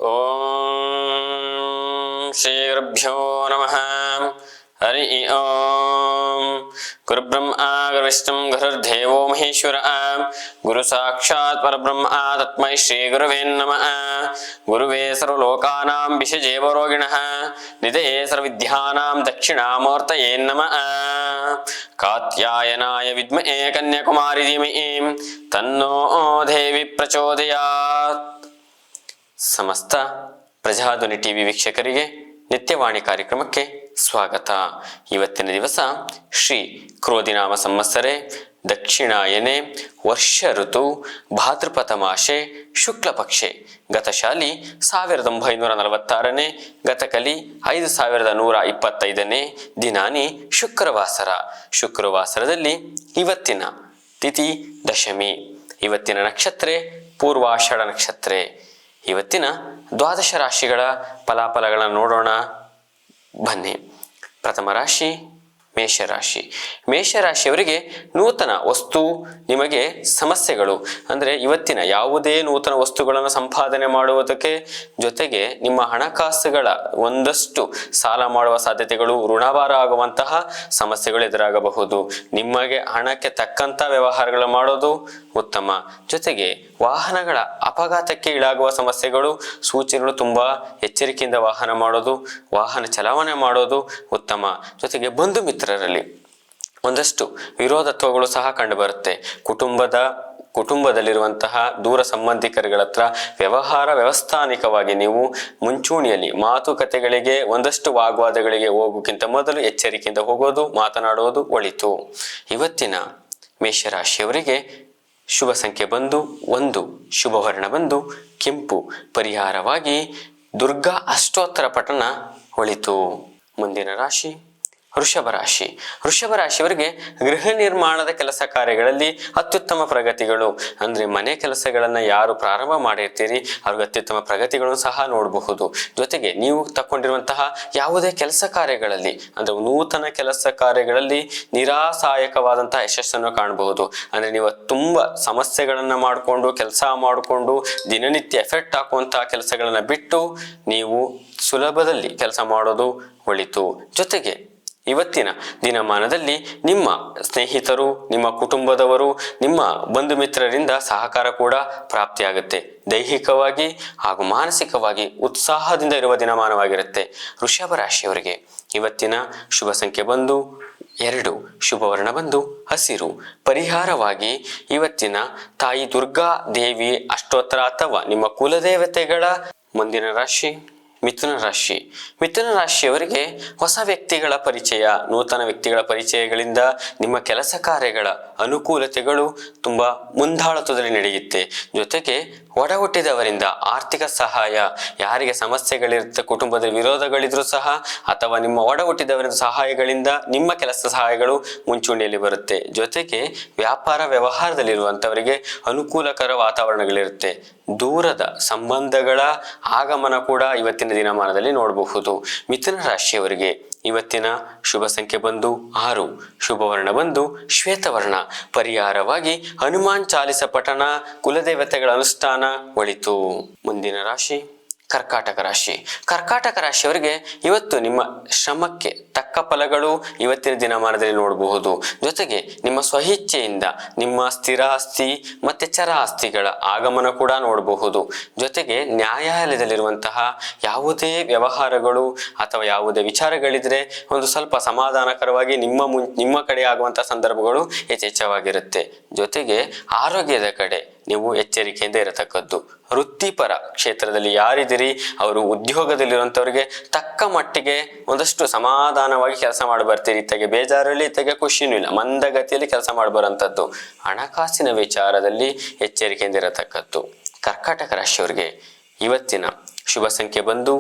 ಓಂ ಶ್ರೀ ಗುರುಭ್ಯೋ ನಮಃ. ಹರಿ ಓಂ. ಗುರುಬ್ರಹ್ಮ ಗುರುವಿಷ್ಣು ಗುರುರ್ದೇವೋ ಮಹೇಶ್ವರ. ಗುರು ಸಾಕ್ಷಾತ್ ಪರಬ್ರಹ್ಮ ತಸ್ಮೈ ಶ್ರೀ ಗುರುವೇ ನಮಃ. ಗುರುವೇ ಸರ್ವಲೋಕಾನಾಂ ಭಿಷಜೇ ರೋಗಿಣಃ ನಿಧಯೇ ಸರ್ವವಿದ್ಯಾನಾಂ ದಕ್ಷಿಣಾಮೂರ್ತಯೇ ನಮಃ. ಕಾತ್ಯಾಯನಾಯ ವಿದ್ಮಹೇ ಕನ್ಯಾಕುಮಾರಿ ಧೀಮಹಿ ತನ್ನೋ ದೇವಿ ಪ್ರಚೋದಯಾತ್. ಸಮಸ್ತ ಪ್ರಜಾಧ್ವನಿ ಟಿವಿ ವೀಕ್ಷಕರಿಗೆ ನಿತ್ಯವಾಣಿ ಕಾರ್ಯಕ್ರಮಕ್ಕೆ ಸ್ವಾಗತ. ಇವತ್ತಿನ ದಿವಸ ಶ್ರೀ ಕ್ರೋಧಿನಾಮ ಸಂವತ್ಸರೆ ದಕ್ಷಿಣಾಯನೆ ವರ್ಷ ಋತು ಭಾದ್ರಪದ ಮಾಸೆ ಶುಕ್ಲ ಪಕ್ಷೆ ಗತಶಾಲಿ 1946ನೇ ಗತಕಲಿ 5125ನೇ ದಿನಾನಿ ಶುಕ್ರವಾಸರ. ಶುಕ್ರವಾಸರದಲ್ಲಿ ಇವತ್ತಿನ ತಿಥಿ ದಶಮಿ. ಇವತ್ತಿನ ನಕ್ಷತ್ರೆ ಪೂರ್ವಾಷಾಢ ನಕ್ಷತ್ರೆ. ಇವತ್ತಿನ ದ್ವಾದಶ ರಾಶಿಗಳ ಫಲಾಫಲಗಳನ್ನು ನೋಡೋಣ ಬನ್ನಿ. ಪ್ರಥಮ ರಾಶಿ ಮೇಷರಾಶಿ. ಮೇಷರಾಶಿಯವರಿಗೆ ನೂತನ ವಸ್ತು ನಿಮಗೆ ಸಮಸ್ಯೆಗಳು ಅಂದರೆ ಇವತ್ತಿನ ಯಾವುದೇ ನೂತನ ವಸ್ತುಗಳನ್ನು ಸಂಪಾದನೆ ಮಾಡುವುದಕ್ಕೆ ಜೊತೆಗೆ ನಿಮ್ಮ ಹಣಕಾಸುಗಳ ಒಂದಷ್ಟು ಸಾಲ ಮಾಡುವ ಸಾಧ್ಯತೆಗಳು, ಋಣಭಾರ ಆಗುವಂತಹ ಸಮಸ್ಯೆಗಳು ಎದುರಾಗಬಹುದು. ನಿಮಗೆ ಹಣಕ್ಕೆ ತಕ್ಕಂಥ ವ್ಯವಹಾರಗಳು ಮಾಡೋದು ಉತ್ತಮ. ಜೊತೆಗೆ ವಾಹನಗಳ ಅಪಘಾತಕ್ಕೆ ಈಡಾಗುವ ಸಮಸ್ಯೆಗಳು, ಸೂಚನೆಗಳು ತುಂಬಾ ಎಚ್ಚರಿಕೆಯಿಂದ ವಾಹನ ಮಾಡೋದು, ವಾಹನ ಚಲಾವಣೆ ಮಾಡೋದು ಉತ್ತಮ. ಜೊತೆಗೆ ಬಂಧು ಮಿತ್ರರಲ್ಲಿ ಒಂದಷ್ಟು ವಿರೋಧತ್ವಗಳು ಸಹ ಕಂಡುಬರುತ್ತೆ. ಕುಟುಂಬದಲ್ಲಿರುವಂತಹ ದೂರ ಸಂಬಂಧಿಕರುಗಳ ಹತ್ರ ವ್ಯವಸ್ಥಾನಿಕವಾಗಿ ನೀವು ಮುಂಚೂಣಿಯಲ್ಲಿ ಮಾತುಕತೆಗಳಿಗೆ, ಒಂದಷ್ಟು ವಾಗ್ವಾದಗಳಿಗೆ ಹೋಗೋಕ್ಕಿಂತ ಮೊದಲು ಎಚ್ಚರಿಕೆಯಿಂದ ಹೋಗೋದು, ಮಾತನಾಡುವುದು ಒಳಿತು. ಇವತ್ತಿನ ಮೇಷರಾಶಿಯವರಿಗೆ ಶುಭ ಸಂಖ್ಯೆ ಬಂದು 1, ಶುಭ ವರ್ಣ ಬಂದು ಕೆಂಪು, ಪರಿಹಾರವಾಗಿ ದುರ್ಗಾ ಅಷ್ಟೋತ್ತರ ಪಠಣ ಒಳಿತು. ಮುಂದಿನ ರಾಶಿ ವೃಷಭ ರಾಶಿ. ವೃಷಭ ರಾಶಿಯವರಿಗೆ ಗೃಹ ನಿರ್ಮಾಣದ ಕೆಲಸ ಕಾರ್ಯಗಳಲ್ಲಿ ಅತ್ಯುತ್ತಮ ಪ್ರಗತಿಗಳು. ಅಂದ್ರೆ ಮನೆ ಕೆಲಸಗಳನ್ನ ಯಾರು ಪ್ರಾರಂಭ ಮಾಡಿರ್ತೀರಿ ಅವ್ರಿಗೆ ಅತ್ಯುತ್ತಮ ಪ್ರಗತಿಗಳನ್ನು ಸಹ ನೋಡಬಹುದು. ಜೊತೆಗೆ ನೀವು ತಕೊಂಡಿರುವಂತಹ ಯಾವುದೇ ಕೆಲಸ ಕಾರ್ಯಗಳಲ್ಲಿ ಅಂದ್ರೆ ನೂತನ ಕೆಲಸ ಕಾರ್ಯಗಳಲ್ಲಿ ನಿರಾಸಾಯಕವಾದಂತಹ ಯಶಸ್ಸನ್ನು ಕಾಣಬಹುದು. ಅಂದ್ರೆ ನೀವು ತುಂಬಾ ಸಮಸ್ಯೆಗಳನ್ನ ಮಾಡಿಕೊಂಡು ಕೆಲಸ ಮಾಡಿಕೊಂಡು ದಿನನಿತ್ಯ ಎಫೆಕ್ಟ್ ಹಾಕುವಂತಹ ಕೆಲಸಗಳನ್ನ ಬಿಟ್ಟು ನೀವು ಸುಲಭದಲ್ಲಿ ಕೆಲಸ ಮಾಡೋದು ಒಳಿತು. ಜೊತೆಗೆ ಇವತ್ತಿನ ದಿನಮಾನದಲ್ಲಿ ನಿಮ್ಮ ಸ್ನೇಹಿತರು, ನಿಮ್ಮ ಕುಟುಂಬದವರು, ನಿಮ್ಮ ಬಂಧು ಮಿತ್ರರಿಂದ ಸಹಕಾರ ಕೂಡ ಪ್ರಾಪ್ತಿಯಾಗುತ್ತೆ. ದೈಹಿಕವಾಗಿ ಹಾಗೂ ಮಾನಸಿಕವಾಗಿ ಉತ್ಸಾಹದಿಂದ ಇರುವ ದಿನಮಾನವಾಗಿರುತ್ತೆ. ವೃಷಭ ರಾಶಿಯವರಿಗೆ ಇವತ್ತಿನ ಶುಭ ಸಂಖ್ಯೆ ಬಂದು 2, ಶುಭ ವರ್ಣ ಬಂದು ಹಸಿರು, ಪರಿಹಾರವಾಗಿ ಇವತ್ತಿನ ತಾಯಿ ದುರ್ಗಾ ದೇವಿ ಅಷ್ಟೋತ್ತರ ಅಥವಾ ನಿಮ್ಮ ಕುಲದೇವತೆಗಳ. ಮುಂದಿನ ರಾಶಿ ಮಿಥುನ ರಾಶಿ. ಮಿಥುನ ರಾಶಿಯವರಿಗೆ ಹೊಸ ವ್ಯಕ್ತಿಗಳ ಪರಿಚಯ, ನೂತನ ವ್ಯಕ್ತಿಗಳ ಪರಿಚಯಗಳಿಂದ ನಿಮ್ಮ ಕೆಲಸ ಕಾರ್ಯಗಳ ಅನುಕೂಲತೆಗಳು ತುಂಬಾ ಮುಂದಾಳತ್ವದಲ್ಲಿ ನಡೆಯುತ್ತೆ. ಜೊತೆಗೆ ಒಡ ಹುಟ್ಟಿದವರಿಂದ ಆರ್ಥಿಕ ಸಹಾಯ, ಯಾರಿಗೆ ಸಮಸ್ಯೆಗಳಿರುತ್ತೆ, ಕುಟುಂಬದ ವಿರೋಧಗಳಿದ್ರೂ ಸಹ ಅಥವಾ ನಿಮ್ಮ ಒಡ ಹುಟ್ಟಿದವರಿಂದ ಸಹಾಯಗಳಿಂದ ನಿಮ್ಮ ಕೆಲಸ ಸಹಾಯಗಳು ಮುಂಚೂಣಿಯಲ್ಲಿ ಬರುತ್ತೆ. ಜೊತೆಗೆ ವ್ಯಾಪಾರ ವ್ಯವಹಾರದಲ್ಲಿರುವಂಥವರಿಗೆ ಅನುಕೂಲಕರ ವಾತಾವರಣಗಳಿರುತ್ತೆ. ದೂರದ ಸಂಬಂಧಗಳ ಆಗಮನ ಕೂಡ ಇವತ್ತಿನ ದಿನಮಾನದಲ್ಲಿ ನೋಡಬಹುದು. ಮಿಥುನ ರಾಶಿಯವರಿಗೆ ಇವತ್ತಿನ ಶುಭ ಸಂಖ್ಯೆ ಬಂದು 6, ಶುಭ ವರ್ಣ ಬಂದು ಶ್ವೇತವರ್ಣ, ಪರಿಹಾರವಾಗಿ ಹನುಮಾನ್ ಚಾಲಿಸ ಪಠಣ, ಕುಲದೇವತೆಗಳ ಅನುಷ್ಠಾನ ಒಳಿತು. ಮುಂದಿನ ರಾಶಿ ಕರ್ಕಾಟಕ ರಾಶಿ. ಕರ್ಕಾಟಕ ರಾಶಿಯವರಿಗೆ ಇವತ್ತು ನಿಮ್ಮ ಶ್ರಮಕ್ಕೆ ತಕ್ಕ ಫಲಗಳು ಇವತ್ತಿನ ದಿನಮಾನದಲ್ಲಿ ನೋಡಬಹುದು. ಜೊತೆಗೆ ನಿಮ್ಮ ಸ್ವಇಚ್ಛೆಯಿಂದ ನಿಮ್ಮ ಸ್ಥಿರ ಆಸ್ತಿ ಮತ್ತೆ ಚರ ಆಸ್ತಿಗಳ ಆಗಮನ ಕೂಡ ನೋಡಬಹುದು. ಜೊತೆಗೆ ನ್ಯಾಯಾಲಯದಲ್ಲಿರುವಂತಹ ಯಾವುದೇ ವ್ಯವಹಾರಗಳು ಅಥವಾ ಯಾವುದೇ ವಿಚಾರಗಳಿದ್ರೆ ಒಂದು ಸ್ವಲ್ಪ ಸಮಾಧಾನಕರವಾಗಿ ನಿಮ್ಮ ಕಡೆ ಆಗುವಂತಹ ಸಂದರ್ಭಗಳು ಯಥೇಚ್ಛವಾಗಿರುತ್ತೆ. ಜೊತೆಗೆ ಆರೋಗ್ಯದ ಕಡೆ ನೀವು ಎಚ್ಚರಿಕೆಯಿಂದ ಇರತಕ್ಕದ್ದು. ವೃತ್ತಿಪರ ಕ್ಷೇತ್ರದಲ್ಲಿ ಯಾರಿದ್ದೀರಿ ಅವರು ಉದ್ಯೋಗದಲ್ಲಿರುವಂಥವ್ರಿಗೆ ತಕ್ಕ ಮಟ್ಟಿಗೆ ಒಂದಷ್ಟು ಸಮಾಧಾನವಾಗಿ ಕೆಲಸ ಮಾಡಿ ಬರ್ತೀರಿ. ಇತ್ತಗೆ ಬೇಜಾರಲ್ಲಿ, ಇತ್ತಗೆ ಖುಷಿನೂ ಇಲ್ಲ, ಮಂದಗತಿಯಲ್ಲಿ ಕೆಲಸ ಮಾಡಬರಂಥದ್ದು. ಹಣಕಾಸಿನ ವಿಚಾರದಲ್ಲಿ ಎಚ್ಚರಿಕೆಯಿಂದ ಇರತಕ್ಕದ್ದು. ಕರ್ಕಾಟಕ ರಾಶಿಯವರಿಗೆ ಇವತ್ತಿನ ಶುಭ ಸಂಖ್ಯೆ ಬಂದು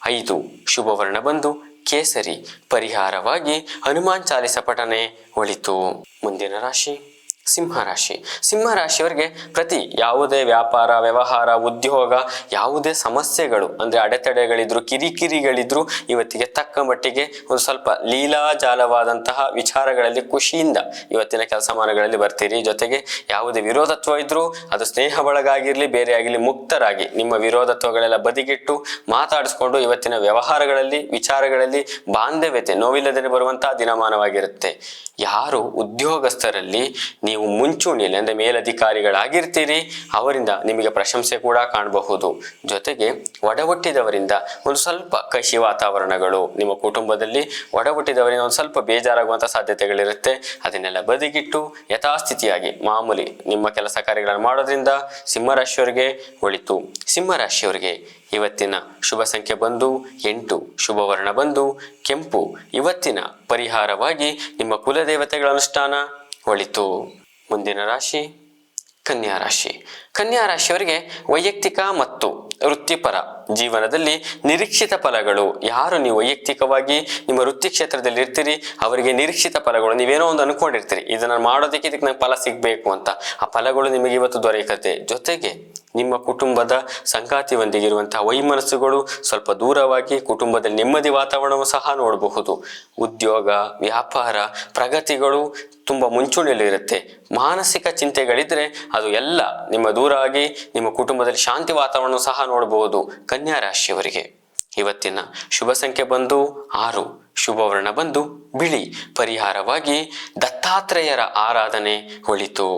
5, ಶುಭ ವರ್ಣ ಬಂದು ಕೇಸರಿ, ಪರಿಹಾರವಾಗಿ ಹನುಮಾನ್ ಚಾಲಿಸ ಪಠನೆ ಒಳಿತು. ಮುಂದಿನ ರಾಶಿ ಸಿಂಹರಾಶಿ. ಸಿಂಹರಾಶಿಯವರಿಗೆ ಪ್ರತಿ ಯಾವುದೇ ವ್ಯಾಪಾರ, ವ್ಯವಹಾರ, ಉದ್ಯೋಗ, ಯಾವುದೇ ಸಮಸ್ಯೆಗಳು ಅಂದರೆ ಅಡೆತಡೆಗಳಿದ್ರು, ಕಿರಿಕಿರಿಗಳಿದ್ರು ಇವತ್ತಿಗೆ ತಕ್ಕ ಮಟ್ಟಿಗೆ ಒಂದು ಸ್ವಲ್ಪ ಲೀಲಾಜಾಲವಾದಂತಹ ವಿಚಾರಗಳಲ್ಲಿ ಖುಷಿಯಿಂದ ಇವತ್ತಿನ ಕೆಲಸಮಾನಗಳಲ್ಲಿ ಬರ್ತೀರಿ. ಜೊತೆಗೆ ಯಾವುದೇ ವಿರೋಧತ್ವ ಇದ್ರೂ ಅದು ಸ್ನೇಹ ಬಳಗಾಗಿರ್ಲಿ, ಬೇರೆ ಆಗಿರ್ಲಿ, ಮುಕ್ತರಾಗಿ ನಿಮ್ಮ ವಿರೋಧತ್ವಗಳೆಲ್ಲ ಬದಿಗಿಟ್ಟು ಮಾತಾಡಿಸ್ಕೊಂಡು ಇವತ್ತಿನ ವ್ಯವಹಾರಗಳಲ್ಲಿ, ವಿಚಾರಗಳಲ್ಲಿ ಬಾಂಧವ್ಯತೆ ನೋವಿಲ್ಲದೆ ಬರುವಂತಹ ದಿನಮಾನವಾಗಿರುತ್ತೆ. ಯಾರು ಉದ್ಯೋಗಸ್ಥರಲ್ಲಿ ನೀವು ಮುಂಚೂಣಿಯಲ್ಲಿ ಅಂದರೆ ಮೇಲಧಿಕಾರಿಗಳಾಗಿರ್ತೀರಿ, ಅವರಿಂದ ನಿಮಗೆ ಪ್ರಶಂಸೆ ಕೂಡ ಕಾಣಬಹುದು. ಜೊತೆಗೆ ಒಡಹುಟ್ಟಿದವರಿಂದ ಒಂದು ಸ್ವಲ್ಪ ಕಹಿ ವಾತಾವರಣಗಳು, ನಿಮ್ಮ ಕುಟುಂಬದಲ್ಲಿ ಒಡಹುಟ್ಟಿದವರಿಂದ ಒಂದು ಸ್ವಲ್ಪ ಬೇಜಾರಾಗುವಂಥ ಸಾಧ್ಯತೆಗಳಿರುತ್ತೆ. ಅದನ್ನೆಲ್ಲ ಬದಿಗಿಟ್ಟು ಯಥಾಸ್ಥಿತಿಯಾಗಿ ಮಾಮೂಲಿ ನಿಮ್ಮ ಕೆಲಸ ಕಾರ್ಯಗಳನ್ನು ಮಾಡೋದ್ರಿಂದ ಸಿಂಹರಾಶಿಯವರಿಗೆ ಒಳಿತು. ಸಿಂಹರಾಶಿಯವರಿಗೆ ಇವತ್ತಿನ ಶುಭ ಸಂಖ್ಯೆ ಬಂದು 8, ಶುಭವರ್ಣ ಬಂದು ಕೆಂಪು. ಇವತ್ತಿನ ಪರಿಹಾರವಾಗಿ ನಿಮ್ಮ ಕುಲದೇವತೆಗಳ ಅನುಷ್ಠಾನ ಒಳಿತು. ಮುಂದಿನ ರಾಶಿ ಕನ್ಯಾ ರಾಶಿ. ಕನ್ಯಾ ರಾಶಿಯವರಿಗೆ ವೈಯಕ್ತಿಕ ಮತ್ತು ವೃತ್ತಿಪರ ಜೀವನದಲ್ಲಿ ನಿರೀಕ್ಷಿತ ಫಲಗಳು. ಯಾರು ನೀವು ವೈಯಕ್ತಿಕವಾಗಿ ನಿಮ್ಮ ವೃತ್ತಿ ಕ್ಷೇತ್ರದಲ್ಲಿ ಇರ್ತೀರಿ ಅವರಿಗೆ ನಿರೀಕ್ಷಿತ ಫಲಗಳು, ನೀವೇನೋ ಒಂದು ಅನ್ಕೊಂಡಿರ್ತೀರಿ ಇದನ್ನ ಮಾಡೋದಕ್ಕೆ ಇದಕ್ಕೆ ನಂಗೆ ಫಲ ಸಿಗ್ಬೇಕು ಅಂತ, ಆ ಫಲಗಳು ನಿಮಗೆ ಇವತ್ತು ದೊರೆಯುತ್ತದೆ. ಜೊತೆಗೆ ನಿಮ್ಮ ಕುಟುಂಬದ ಸಂಗಾತಿಯೊಂದಿಗಿರುವಂತಹ ವೈಮನಸ್ಸುಗಳು ಸ್ವಲ್ಪ ದೂರವಾಗಿ ಕುಟುಂಬದಲ್ಲಿ ನೆಮ್ಮದಿ ವಾತಾವರಣವು ಸಹ ನೋಡಬಹುದು. ಉದ್ಯೋಗ, ವ್ಯಾಪಾರ, ಪ್ರಗತಿಗಳು ತುಂಬ ಮುಂಚೂಣಿಯಲ್ಲಿ ಇರುತ್ತೆ. ಮಾನಸಿಕ ಚಿಂತೆಗಳಿದ್ರೆ ಅದು ಎಲ್ಲ ನಿಮ್ಮ ದೂರ ಆಗಿ ನಿಮ್ಮ ಕುಟುಂಬದಲ್ಲಿ ಶಾಂತಿ ವಾತಾವರಣ ಸಹ ನೋಡಬಹುದು. ಕನ್ಯಾ ರಾಶಿಯವರಿಗೆ ಇವತ್ತಿನ ಶುಭ ಸಂಖ್ಯೆ ಬಂದು 6, ಶುಭವರ್ಣ ಬಂದು ಬಿಳಿ. ಪರಿಹಾರವಾಗಿ ದತ್ತಾತ್ರೇಯರ ಆರಾಧನೆ ಒಳಿತು.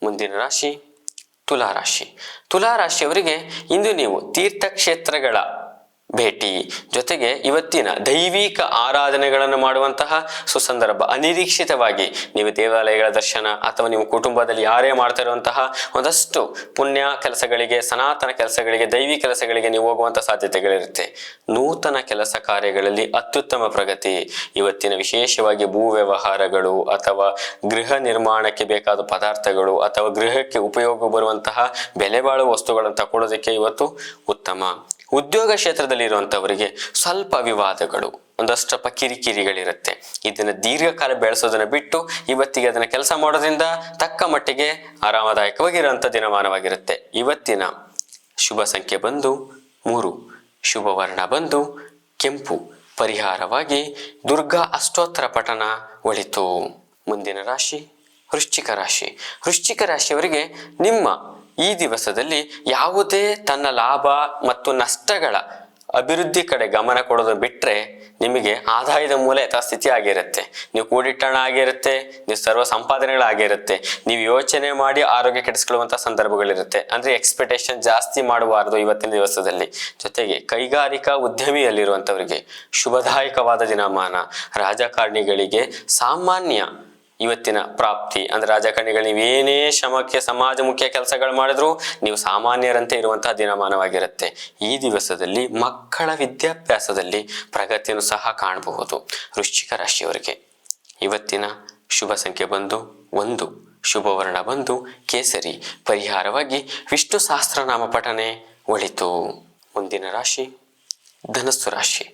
ಮುಂದಿನ ರಾಶಿ ತುಲಾರಾಶಿ. ತುಲಾರಾಶಿಯವರಿಗೆ ಇಂದು ನೀವು ತೀರ್ಥಕ್ಷೇತ್ರಗಳ ಭೇಟಿ, ಜೊತೆಗೆ ಇವತ್ತಿನ ದೈವಿಕ ಆರಾಧನೆಗಳನ್ನು ಮಾಡುವಂತಹ ಸುಸಂದರ್ಭ. ಅನಿರೀಕ್ಷಿತವಾಗಿ ನೀವು ದೇವಾಲಯಗಳ ದರ್ಶನ ಅಥವಾ ನಿಮ್ಮ ಕುಟುಂಬದಲ್ಲಿ ಯಾರೇ ಮಾಡ್ತಾ ಇರುವಂತಹ ಒಂದಷ್ಟು ಪುಣ್ಯ ಕೆಲಸಗಳಿಗೆ, ಸನಾತನ ಕೆಲಸಗಳಿಗೆ, ದೈವಿ ಕೆಲಸಗಳಿಗೆ ನೀವು ಹೋಗುವಂಥ ಸಾಧ್ಯತೆಗಳಿರುತ್ತೆ. ನೂತನ ಕೆಲಸ ಕಾರ್ಯಗಳಲ್ಲಿ ಅತ್ಯುತ್ತಮ ಪ್ರಗತಿ. ಇವತ್ತಿನ ವಿಶೇಷವಾಗಿ ಭೂ ವ್ಯವಹಾರಗಳು ಅಥವಾ ಗೃಹ ನಿರ್ಮಾಣಕ್ಕೆ ಬೇಕಾದ ಪದಾರ್ಥಗಳು ಅಥವಾ ಗೃಹಕ್ಕೆ ಉಪಯೋಗ ಬರುವಂತಹ ಬೆಲೆ ಬಾಳುವ ವಸ್ತುಗಳನ್ನು ತಗೊಳ್ಳೋದಕ್ಕೆ ಇವತ್ತು ಉತ್ತಮ. ಉದ್ಯೋಗ ಕ್ಷೇತ್ರದಲ್ಲಿ ಇರುವಂಥವರಿಗೆ ಸ್ವಲ್ಪ ವಿವಾದಗಳು, ಒಂದಷ್ಟಪ್ಪ ಕಿರಿಕಿರಿಗಳಿರುತ್ತೆ. ಇದನ್ನು ದೀರ್ಘಕಾಲ ಬೆಳೆಸೋದನ್ನ ಬಿಟ್ಟು ಇವತ್ತಿಗೆ ಅದನ್ನ ಕೆಲಸ ಮಾಡೋದ್ರಿಂದ ತಕ್ಕ ಮಟ್ಟಿಗೆ ಆರಾಮದಾಯಕವಾಗಿರುವಂಥ ದಿನಮಾನವಾಗಿರುತ್ತೆ. ಇವತ್ತಿನ ಶುಭ ಸಂಖ್ಯೆ ಬಂದು 3, ಶುಭವರ್ಣ ಬಂದು ಕೆಂಪು. ಪರಿಹಾರವಾಗಿ ದುರ್ಗಾ ಅಷ್ಟೋತ್ತರ ಪಠನ ಒಳಿತು. ಮುಂದಿನ ರಾಶಿ ವೃಶ್ಚಿಕ ರಾಶಿ. ವೃಶ್ಚಿಕ ರಾಶಿಯವರಿಗೆ ನಿಮ್ಮ ಈ ದಿವಸದಲ್ಲಿ ಯಾವುದೇ ತನ್ನ ಲಾಭ ಮತ್ತು ನಷ್ಟಗಳ ಅಭಿವೃದ್ಧಿ ಕಡೆ ಗಮನ ಕೊಡೋದು ಬಿಟ್ಟರೆ ನಿಮಗೆ ಆದಾಯದ ಮೂಲ ಯಥಾಸ್ಥಿತಿ ಆಗಿರುತ್ತೆ. ನೀವು ಕೂಡಿಟ್ಟ ಹಣ ಆಗಿರುತ್ತೆ, ನೀವು ಸರ್ವ ಸಂಪಾದನೆಗಳಾಗಿರುತ್ತೆ. ನೀವು ಯೋಚನೆ ಮಾಡಿ ಆರೋಗ್ಯ ಕೆಡಿಸ್ಕೊಳ್ಳುವಂಥ ಸಂದರ್ಭಗಳಿರುತ್ತೆ. ಅಂದರೆ ಎಕ್ಸ್ಪೆಕ್ಟೇಷನ್ ಜಾಸ್ತಿ ಮಾಡಬಾರ್ದು ಇವತ್ತಿನ ದಿವಸದಲ್ಲಿ. ಜೊತೆಗೆ ಕೈಗಾರಿಕಾ ಉದ್ಯಮಿಯಲ್ಲಿರುವಂಥವರಿಗೆ ಶುಭದಾಯಕವಾದ ದಿನಮಾನ. ರಾಜಕಾರಣಿಗಳಿಗೆ ಸಾಮಾನ್ಯ ಇವತ್ತಿನ ಪ್ರಾಪ್ತಿ. ಅಂದರೆ ರಾಜಕಾರಣಿಗಳು ನೀವೇನೇ ಶ್ರಮಕ್ಕೆ ಸಮಾಜಮುಖಿ ಕೆಲಸಗಳು ಮಾಡಿದ್ರೂ ನೀವು ಸಾಮಾನ್ಯರಂತೆ ಇರುವಂತಹ ದಿನಮಾನವಾಗಿರುತ್ತೆ. ಈ ದಿವಸದಲ್ಲಿ ಮಕ್ಕಳ ವಿದ್ಯಾಭ್ಯಾಸದಲ್ಲಿ ಪ್ರಗತಿಯನ್ನು ಸಹ ಕಾಣಬಹುದು. ವೃಶ್ಚಿಕ ರಾಶಿಯವರಿಗೆ ಇವತ್ತಿನ ಶುಭ ಸಂಖ್ಯೆ ಬಂದು 1, ಶುಭವರ್ಣ ಬಂದು ಕೇಸರಿ. ಪರಿಹಾರವಾಗಿ ವಿಷ್ಣು ಸಹಸ್ರನಾಮ ಪಠನೆ ಒಳಿತು. ಮುಂದಿನ ರಾಶಿ ಧನಸ್ಸು ರಾಶಿ.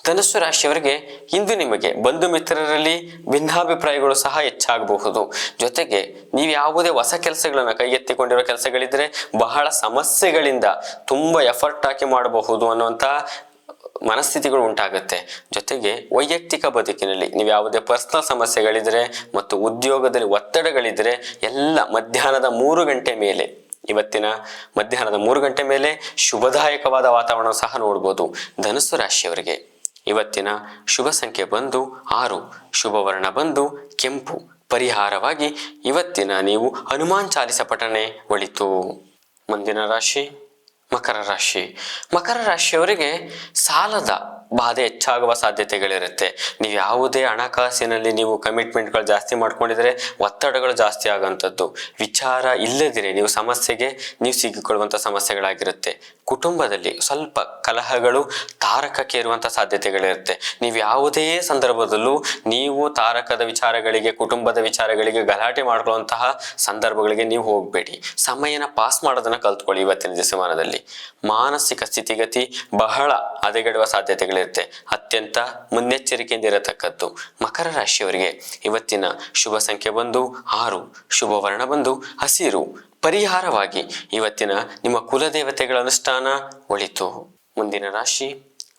ಧನಸ್ಸು ರಾಶಿಯವರಿಗೆ ಇಂದು ನಿಮಗೆ ಬಂಧು ಮಿತ್ರರಲ್ಲಿ ಭಿನ್ನಾಭಿಪ್ರಾಯಗಳು ಸಹ ಹೆಚ್ಚಾಗಬಹುದು. ಜೊತೆಗೆ ನೀವು ಯಾವುದೇ ಹೊಸ ಕೆಲಸಗಳನ್ನು ಕೈಗೆತ್ತಿಕೊಂಡಿರೋ ಕೆಲಸಗಳಿದ್ರೆ ಬಹಳ ಸಮಸ್ಯೆಗಳಿಂದ ತುಂಬ ಎಫರ್ಟ್ ಹಾಕಿ ಮಾಡಬಹುದು ಅನ್ನುವಂಥ ಮನಸ್ಥಿತಿಗಳು ಉಂಟಾಗುತ್ತೆ. ಜೊತೆಗೆ ವೈಯಕ್ತಿಕ ಬದುಕಿನಲ್ಲಿ ನೀವು ಯಾವುದೇ ಪರ್ಸನಲ್ ಸಮಸ್ಯೆಗಳಿದ್ರೆ ಮತ್ತು ಉದ್ಯೋಗದಲ್ಲಿ ಒತ್ತಡಗಳಿದ್ರೆ ಎಲ್ಲ ಮಧ್ಯಾಹ್ನದ 3 ಗಂಟೆ ಮೇಲೆ, ಇವತ್ತಿನ ಮಧ್ಯಾಹ್ನದ 3 ಗಂಟೆ ಮೇಲೆ ಶುಭದಾಯಕವಾದ ವಾತಾವರಣ ಸಹ ನೋಡ್ಬೋದು. ಧನುಸ್ಸು ರಾಶಿಯವರಿಗೆ ಇವತ್ತಿನ ಶುಭ ಸಂಖ್ಯೆ ಬಂದು 6, ಶುಭವರ್ಣ ಬಂದು ಕೆಂಪು. ಪರಿಹಾರವಾಗಿ ಇವತ್ತಿನ ನೀವು ಹನುಮಾನ್ ಚಾಲಿಸ ಪಠನೆ ಒಳಿತು. ಮುಂದಿನ ರಾಶಿ ಮಕರ ರಾಶಿ. ಮಕರ ರಾಶಿಯವರಿಗೆ ಸಾಲದ ಬಾಧೆ ಹೆಚ್ಚಾಗುವ ಸಾಧ್ಯತೆಗಳಿರುತ್ತೆ. ನೀವು ಯಾವುದೇ ಹಣಕಾಸಿನಲ್ಲಿ ನೀವು ಕಮಿಟ್ಮೆಂಟ್ಗಳು ಜಾಸ್ತಿ ಮಾಡ್ಕೊಂಡಿದ್ರೆ ಒತ್ತಡಗಳು ಜಾಸ್ತಿ ಆಗುವಂಥದ್ದು. ವಿಚಾರ ಇಲ್ಲದಿರೆ ನೀವು ಸಮಸ್ಯೆಗೆ ನೀವು ಸಿಕ್ಕಿಕೊಳ್ಳುವಂಥ ಸಮಸ್ಯೆಗಳಾಗಿರುತ್ತೆ. ಕುಟುಂಬದಲ್ಲಿ ಸ್ವಲ್ಪ ಕಲಹಗಳು ತಾರಕಕ್ಕೆ ಇರುವಂಥ ಸಾಧ್ಯತೆಗಳಿರುತ್ತೆ. ನೀವು ಯಾವುದೇ ಸಂದರ್ಭದಲ್ಲೂ ನೀವು ತಾರಕದ ವಿಚಾರಗಳಿಗೆ, ಕುಟುಂಬದ ವಿಚಾರಗಳಿಗೆ ಗಲಾಟೆ ಮಾಡ್ಕೊಳ್ಳುವಂತಹ ಸಂದರ್ಭಗಳಿಗೆ ನೀವು ಹೋಗಬೇಡಿ. ಸಮಯನ ಪಾಸ್ ಮಾಡೋದನ್ನ ಕಲ್ತ್ಕೊಳ್ಳಿ. ಇವತ್ತಿನ ದಿವಸಮಾನದಲ್ಲಿ ಮಾನಸಿಕ ಸ್ಥಿತಿಗತಿ ಬಹಳ ಹದಗೆಡುವ ಸಾಧ್ಯತೆಗಳಿರುತ್ತೆ. ಅತ್ಯಂತ ಮುನ್ನೆಚ್ಚರಿಕೆಯಿಂದ ಇರತಕ್ಕದ್ದು. ಮಕರ ರಾಶಿಯವರಿಗೆ ಇವತ್ತಿನ ಶುಭ ಸಂಖ್ಯೆ ಬಂದು 6, ಶುಭ ವರ್ಣ ಬಂದು ಹಸಿರು. ಪರಿಹಾರವಾಗಿ ಇವತ್ತಿನ ನಿಮ್ಮ ಕುಲದೇವತೆಗಳ ಅನುಷ್ಠಾನ ಒಳಿತು. ಮುಂದಿನ ರಾಶಿ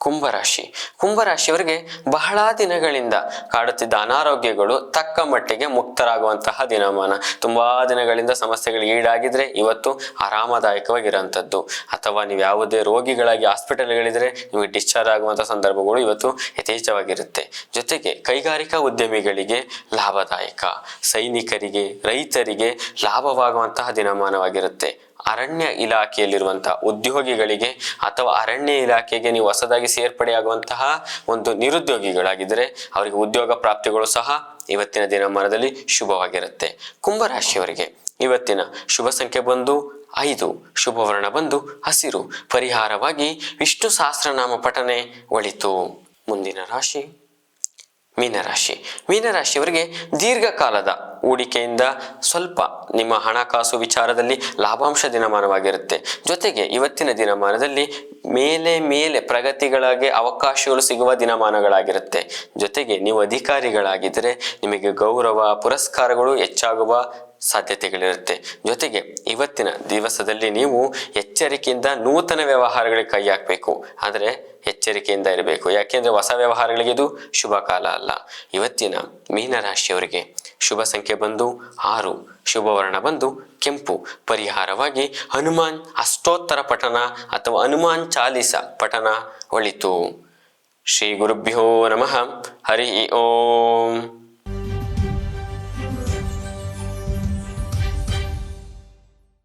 ಕುಂಭರಾಶಿ. ಕುಂಭರಾಶಿಯವರಿಗೆ ಬಹಳ ದಿನಗಳಿಂದ ಕಾಡುತ್ತಿದ್ದ ಅನಾರೋಗ್ಯಗಳು ತಕ್ಕ ಮಟ್ಟಿಗೆ ಮುಕ್ತರಾಗುವಂತಹ ದಿನಮಾನ. ತುಂಬಾ ದಿನಗಳಿಂದ ಸಮಸ್ಯೆಗಳಿಗೆ ಈಡಾಗಿದ್ರೆ ಇವತ್ತು ಆರಾಮದಾಯಕವಾಗಿರುವಂಥದ್ದು. ಅಥವಾ ನೀವು ಯಾವುದೇ ರೋಗಿಗಳಾಗಿ ಹಾಸ್ಪಿಟಲ್ಗಳಿದ್ರೆ ನಿಮಗೆ ಡಿಸ್ಚಾರ್ಜ್ ಆಗುವಂತಹ ಸಂದರ್ಭಗಳು ಇವತ್ತು ಯಥೇಚ್ಛವಾಗಿರುತ್ತೆ. ಜೊತೆಗೆ ಕೈಗಾರಿಕಾ ಉದ್ಯಮಿಗಳಿಗೆ ಲಾಭದಾಯಕ, ಸೈನಿಕರಿಗೆ, ರೈತರಿಗೆ ಲಾಭವಾಗುವಂತಹ ದಿನಮಾನವಾಗಿರುತ್ತೆ. ಅರಣ್ಯ ಇಲಾಖೆಯಲ್ಲಿರುವಂತಹ ಉದ್ಯೋಗಿಗಳಿಗೆ ಅಥವಾ ಅರಣ್ಯ ಇಲಾಖೆಗೆ ನೀವು ಹೊಸದಾಗಿ ಸೇರ್ಪಡೆಯಾಗುವಂತಹ ಒಂದು ನಿರುದ್ಯೋಗಿಗಳಾಗಿದ್ದರೆ ಅವರಿಗೆ ಉದ್ಯೋಗ ಪ್ರಾಪ್ತಿಗಳು ಸಹ ಇವತ್ತಿನ ದಿನಮಾನದಲ್ಲಿ ಶುಭವಾಗಿರುತ್ತೆ. ಕುಂಭರಾಶಿಯವರಿಗೆ ಇವತ್ತಿನ ಶುಭ ಸಂಖ್ಯೆ ಬಂದು 5, ಶುಭ ವರ್ಣ ಬಂದು ಹಸಿರು. ಪರಿಹಾರವಾಗಿ ವಿಷ್ಣು ಸಹಸ್ರನಾಮ ಪಠನೆ ಒಳಿತು. ಮುಂದಿನ ರಾಶಿ ಮೀನರಾಶಿ. ಮೀನರಾಶಿಯವರಿಗೆ ದೀರ್ಘಕಾಲದ ಹೂಡಿಕೆಯಿಂದ ಸ್ವಲ್ಪ ನಿಮ್ಮ ಹಣಕಾಸು ವಿಚಾರದಲ್ಲಿ ಲಾಭಾಂಶ ದಿನಮಾನವಾಗಿರುತ್ತೆ. ಜೊತೆಗೆ ಇವತ್ತಿನ ದಿನಮಾನದಲ್ಲಿ ಮೇಲೆ ಪ್ರಗತಿಗಳಿಗೆ ಅವಕಾಶಗಳು ಸಿಗುವ ದಿನಮಾನಗಳಾಗಿರುತ್ತೆ. ಜೊತೆಗೆ ನೀವು ಅಧಿಕಾರಿಗಳಾಗಿದ್ದರೆ ನಿಮಗೆ ಗೌರವ ಪುರಸ್ಕಾರಗಳು ಹೆಚ್ಚಾಗುವ ಸಾಧ್ಯತೆಗಳಿರುತ್ತೆ. ಜೊತೆಗೆ ಇವತ್ತಿನ ದಿವಸದಲ್ಲಿ ನೀವು ಎಚ್ಚರಿಕೆಯಿಂದ ನೂತನ ವ್ಯವಹಾರಗಳಿಗೆ ಕೈ ಹಾಕಬೇಕು. ಆದರೆ ಎಚ್ಚರಿಕೆಯಿಂದ ಇರಬೇಕು. ಯಾಕೆಂದ್ರೆ ಹೊಸ ವ್ಯವಹಾರಗಳಿಗೆ ಇದು ಶುಭ ಕಾಲ ಅಲ್ಲ. ಇವತ್ತಿನ ಮೀನರಾಶಿಯವರಿಗೆ ಶುಭ ಸಂಖ್ಯೆ ಬಂದು 6, ಶುಭ ವರ್ಣ ಬಂದು ಕೆಂಪು. ಪರಿಹಾರವಾಗಿ ಹನುಮಾನ್ ಅಷ್ಟೋತ್ತರ ಪಠನ ಅಥವಾ ಹನುಮಾನ್ ಚಾಲಿಸ ಪಠನ ಒಳಿತು. ಶ್ರೀ ಗುರುಭ್ಯೋ ನಮಃ. ಹರಿ ಓಂ.